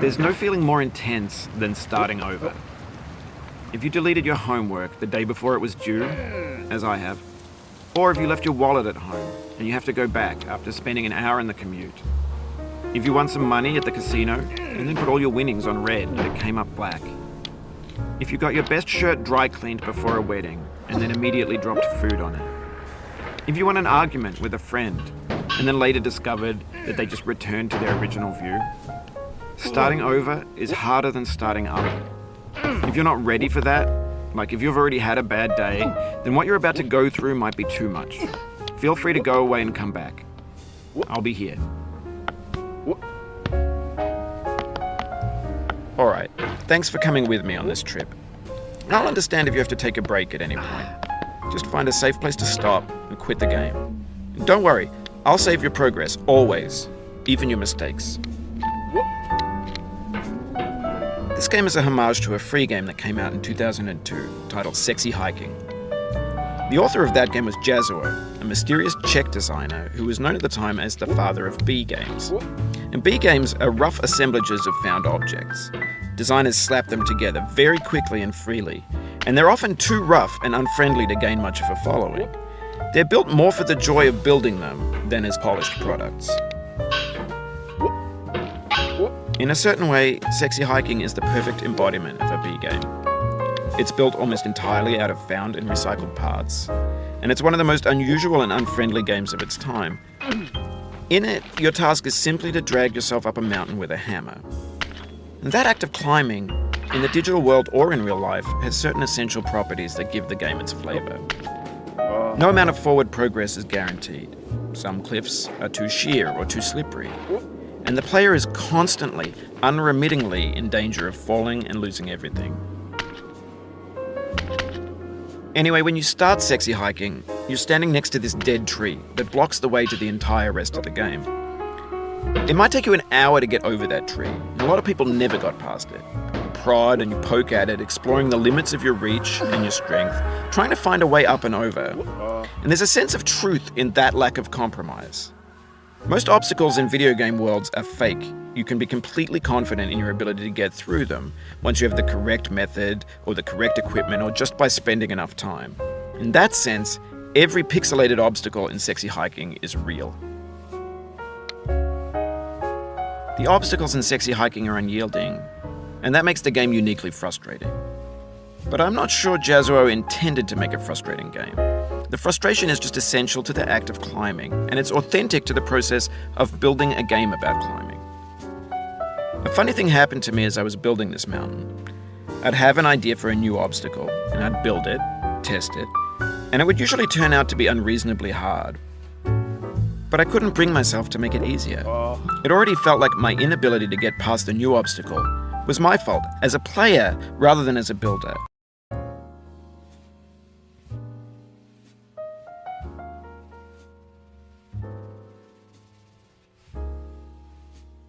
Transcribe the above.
There's no feeling more intense than starting over. If you deleted your homework the day before it was due, as I have, or if you left your wallet at home and you have to go back after spending an hour in the commute. If you won some money at the casino and then put all your winnings on red and it came up black. If you got your best shirt dry cleaned before a wedding and then immediately dropped food on it. If you won an argument with a friend and then later discovered that they just returned to their original view. Starting over is harder than starting up. If you're not ready for that, like if you've already had a bad day, then what you're about to go through might be too much. Feel free to go away and come back. I'll be here. Alright, thanks for coming with me on this trip. I'll understand if you have to take a break at any point. Just find a safe place to stop and quit the game. And don't worry, I'll save your progress, always, even your mistakes. This game is a homage to a free game that came out in 2002, titled Sexy Hiking. The author of that game was Jazuo, a mysterious Czech designer who was known at the time as the father of B games. And B games are rough assemblages of found objects. Designers slap them together very quickly and freely, and they're often too rough and unfriendly to gain much of a following. They're built more for the joy of building them than as polished products. In a certain way, Sexy Hiking is the perfect embodiment of a B game. It's built almost entirely out of found and recycled parts, and it's one of the most unusual and unfriendly games of its time. In it, your task is simply to drag yourself up a mountain with a hammer. And that act of climbing, in the digital world or in real life, has certain essential properties that give the game its flavor. No amount of forward progress is guaranteed. Some cliffs are too sheer or too slippery. And the player is constantly, unremittingly in danger of falling and losing everything. Anyway, when you start Sexy Hiking, you're standing next to this dead tree that blocks the way to the entire rest of the game. It might take you an hour to get over that tree, and a lot of people never got past it. You prod and you poke at it, exploring the limits of your reach and your strength, trying to find a way up and over. And there's a sense of truth in that lack of compromise. Most obstacles in video game worlds are fake. You can be completely confident in your ability to get through them once you have the correct method or the correct equipment or just by spending enough time. In that sense, every pixelated obstacle in Sexy Hiking is real. The obstacles in Sexy Hiking are unyielding, and that makes the game uniquely frustrating. But I'm not sure Jazuo intended to make a frustrating game. The frustration is just essential to the act of climbing, and it's authentic to the process of building a game about climbing. A funny thing happened to me as I was building this mountain. I'd have an idea for a new obstacle, and I'd build it, test it, and it would usually turn out to be unreasonably hard. But I couldn't bring myself to make it easier. It already felt like my inability to get past the new obstacle was my fault as a player rather than as a builder.